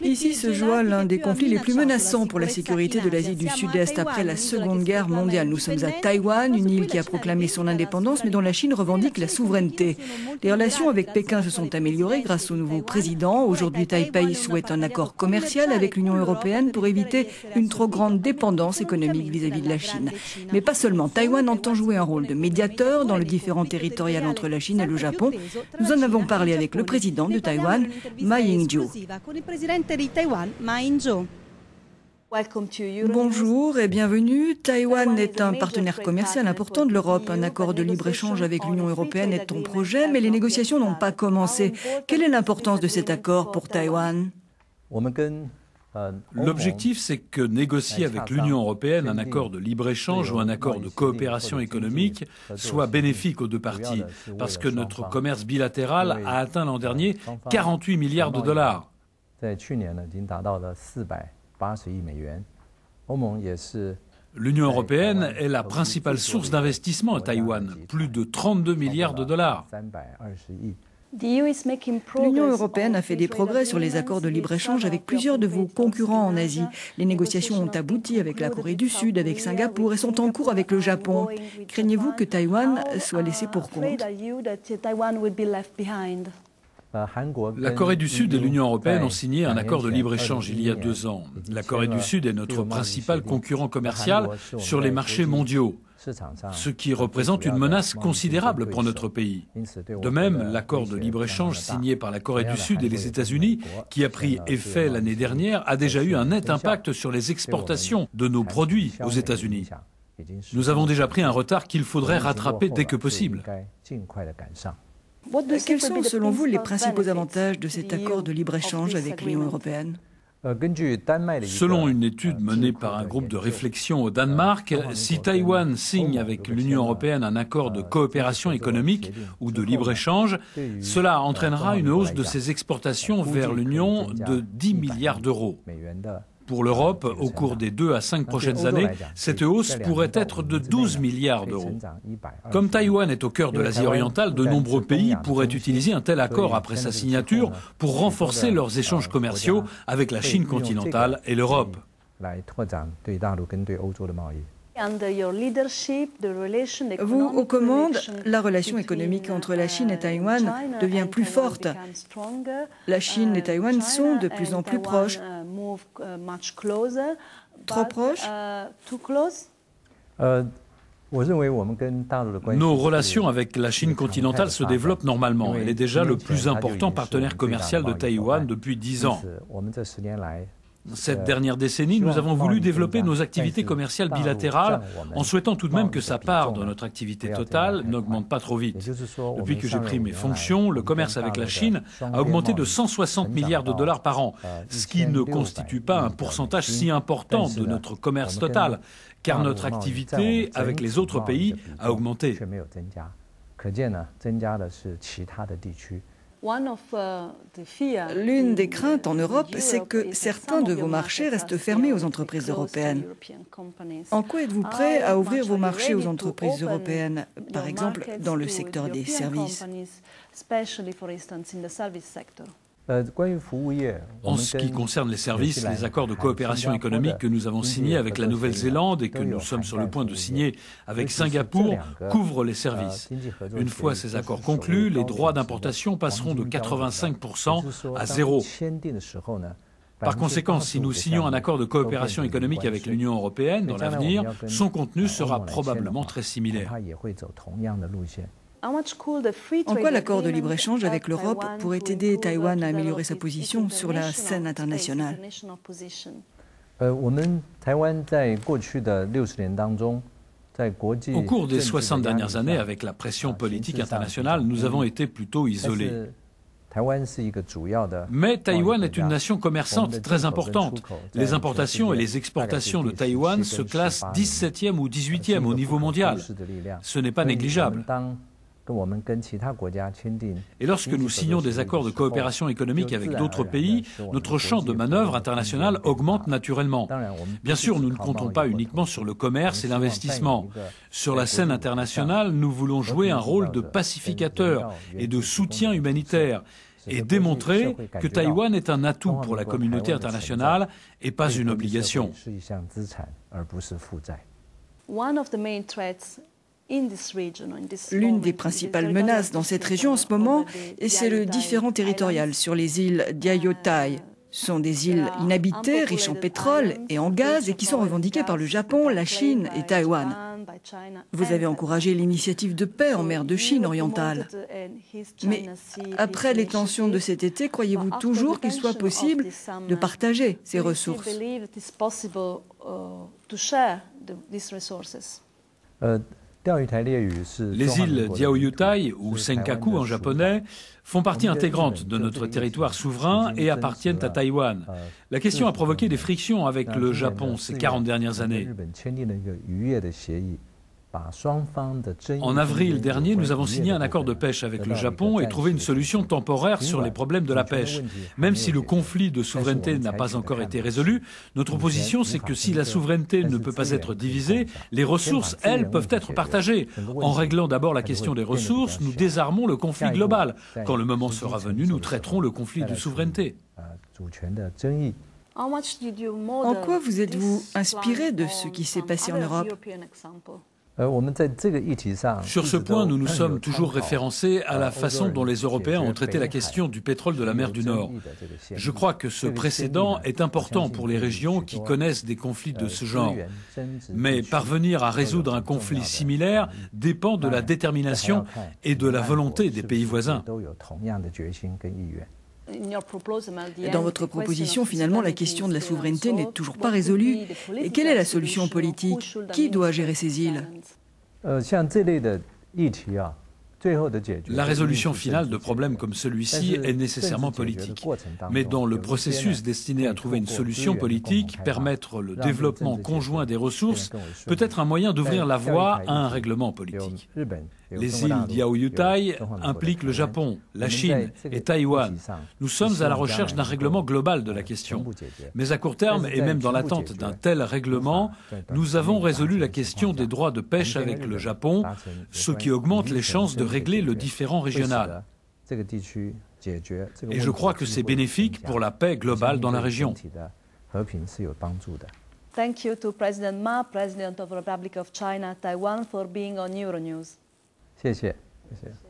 Ici se joue l'un des conflits les plus menaçants pour la sécurité de l'Asie du Sud-Est après la Seconde Guerre mondiale. Nous sommes à Taïwan, une île qui a proclamé son indépendance mais dont la Chine revendique la souveraineté. Les relations avec Pékin se sont améliorées grâce au nouveau président. Aujourd'hui, Taipei souhaite un accord commercial avec l'Union européenne pour éviter une trop grande dépendance économique vis-à-vis de la Chine. Mais pas seulement. Taïwan entend jouer un rôle de médiateur dans le différend territorial entre la Chine et le Japon. Nous en avons parlé avec le président de Taïwan, Ma Ying-jeou. Bonjour et bienvenue. Taïwan est un partenaire commercial important de l'Europe. Un accord de libre-échange avec l'Union européenne est ton projet, mais les négociations n'ont pas commencé. Quelle est l'importance de cet accord pour Taïwan ? L'objectif, c'est que négocier avec l'Union européenne un accord de libre-échange ou un accord de coopération économique soit bénéfique aux deux parties, parce que notre commerce bilatéral a atteint l'an dernier 48 milliards de dollars. L'Union européenne est la principale source d'investissement à Taïwan, plus de 32 milliards de dollars. L'Union européenne a fait des progrès sur les accords de libre-échange avec plusieurs de vos concurrents en Asie. Les négociations ont abouti avec la Corée du Sud, avec Singapour et sont en cours avec le Japon. Craignez-vous que Taïwan soit laissé pour compte ? La Corée du Sud et l'Union européenne ont signé un accord de libre-échange il y a 2 ans. La Corée du Sud est notre principal concurrent commercial sur les marchés mondiaux, ce qui représente une menace considérable pour notre pays. De même, l'accord de libre-échange signé par la Corée du Sud et les États-Unis, qui a pris effet l'année dernière, a déjà eu un net impact sur les exportations de nos produits aux États-Unis. Nous avons déjà pris un retard qu'il faudrait rattraper dès que possible. Quels sont, selon vous, les principaux avantages de cet accord de libre-échange avec l'Union européenne ? Selon une étude menée par un groupe de réflexion au Danemark, si Taïwan signe avec l'Union européenne un accord de coopération économique ou de libre-échange, cela entraînera une hausse de ses exportations vers l'Union de 10 milliards d'euros. Pour l'Europe, au cours des 2 à 5 prochaines années, cette hausse pourrait être de 12 milliards d'euros. Comme Taïwan est au cœur de l'Asie orientale, de nombreux pays pourraient utiliser un tel accord après sa signature pour renforcer leurs échanges commerciaux avec la Chine continentale et l'Europe. Vous, aux commandes, la relation économique entre la Chine et Taïwan devient plus forte. La Chine et Taïwan sont de plus en plus proches. Trop proches ? Nos relations avec la Chine continentale se développent normalement. Elle est déjà le plus important partenaire commercial de Taïwan depuis 10 ans. Cette dernière décennie, nous avons voulu développer nos activités commerciales bilatérales en souhaitant tout de même que sa part dans notre activité totale n'augmente pas trop vite. Depuis que j'ai pris mes fonctions, le commerce avec la Chine a augmenté de 160 milliards de dollars par an, ce qui ne constitue pas un pourcentage si important de notre commerce total, car notre activité avec les autres pays a augmenté. L'une des craintes en Europe, c'est que certains de vos marchés restent fermés aux entreprises européennes. En quoi êtes-vous prêt à ouvrir vos marchés aux entreprises européennes, par exemple dans le secteur des services ? En ce qui concerne les services, les accords de coopération économique que nous avons signés avec la Nouvelle-Zélande et que nous sommes sur le point de signer avec Singapour couvrent les services. Une fois ces accords conclus, les droits d'importation passeront de 85% à 0. Par conséquent, si nous signons un accord de coopération économique avec l'Union européenne dans l'avenir, son contenu sera probablement très similaire. En quoi l'accord de libre-échange avec l'Europe pourrait aider Taïwan à améliorer sa position sur la scène internationale ? Au cours des 60 dernières années, avec la pression politique internationale, nous avons été plutôt isolés. Mais Taïwan est une nation commerçante très importante. Les importations et les exportations de Taïwan se classent 17e ou 18e au niveau mondial. Ce n'est pas négligeable. Et lorsque nous signons des accords de coopération économique avec d'autres pays, notre champ de manœuvre international augmente naturellement. Bien sûr, nous ne comptons pas uniquement sur le commerce et l'investissement. Sur la scène internationale, nous voulons jouer un rôle de pacificateur et de soutien humanitaire. et démontrer que Taïwan est un atout pour la communauté internationale et pas une obligation. L'une des principales menaces dans cette région en ce moment, c'est le différend territorial sur les îles Diaoyutai. Ce sont des îles inhabitées, riches en pétrole et en gaz, et qui sont revendiquées par le Japon, la Chine et Taïwan. Vous avez encouragé l'initiative de paix en mer de Chine orientale. Mais après les tensions de cet été, croyez-vous toujours qu'il soit possible de partager ces ressources ? Les îles Diaoyutai, ou Senkaku en japonais, font partie intégrante de notre territoire souverain et appartiennent à Taïwan. La question a provoqué des frictions avec le Japon ces 40 dernières années. En avril dernier, nous avons signé un accord de pêche avec le Japon et trouvé une solution temporaire sur les problèmes de la pêche. Même si le conflit de souveraineté n'a pas encore été résolu, notre position, c'est que si la souveraineté ne peut pas être divisée, les ressources, elles, peuvent être partagées. En réglant d'abord la question des ressources, nous désarmons le conflit global. Quand le moment sera venu, nous traiterons le conflit de souveraineté. En quoi vous êtes-vous inspiré de ce qui s'est passé en Europe ? Sur ce point, nous nous sommes toujours référencés à la façon dont les Européens ont traité la question du pétrole de la mer du Nord. Je crois que ce précédent est important pour les régions qui connaissent des conflits de ce genre. Mais parvenir à résoudre un conflit similaire dépend de la détermination et de la volonté des pays voisins. Dans votre proposition, finalement, la question de la souveraineté n'est toujours pas résolue. Et quelle est la solution politique ? Qui doit gérer ces îles ? La résolution finale de problèmes comme celui-ci est nécessairement politique. Mais dans le processus destiné à trouver une solution politique, permettre le développement conjoint des ressources peut être un moyen d'ouvrir la voie à un règlement politique. Les îles Diaoyutai impliquent le Japon, la Chine et Taïwan. Nous sommes à la recherche d'un règlement global de la question. Mais à court terme, et même dans l'attente d'un tel règlement, nous avons résolu la question des droits de pêche avec le Japon, ce qui augmente les chances de régler le différend régional. Et je crois que c'est bénéfique pour la paix globale dans la région. Thank you to President Ma, President of the Republic of China, Taiwan, for being on Euronews. 谢谢，谢谢。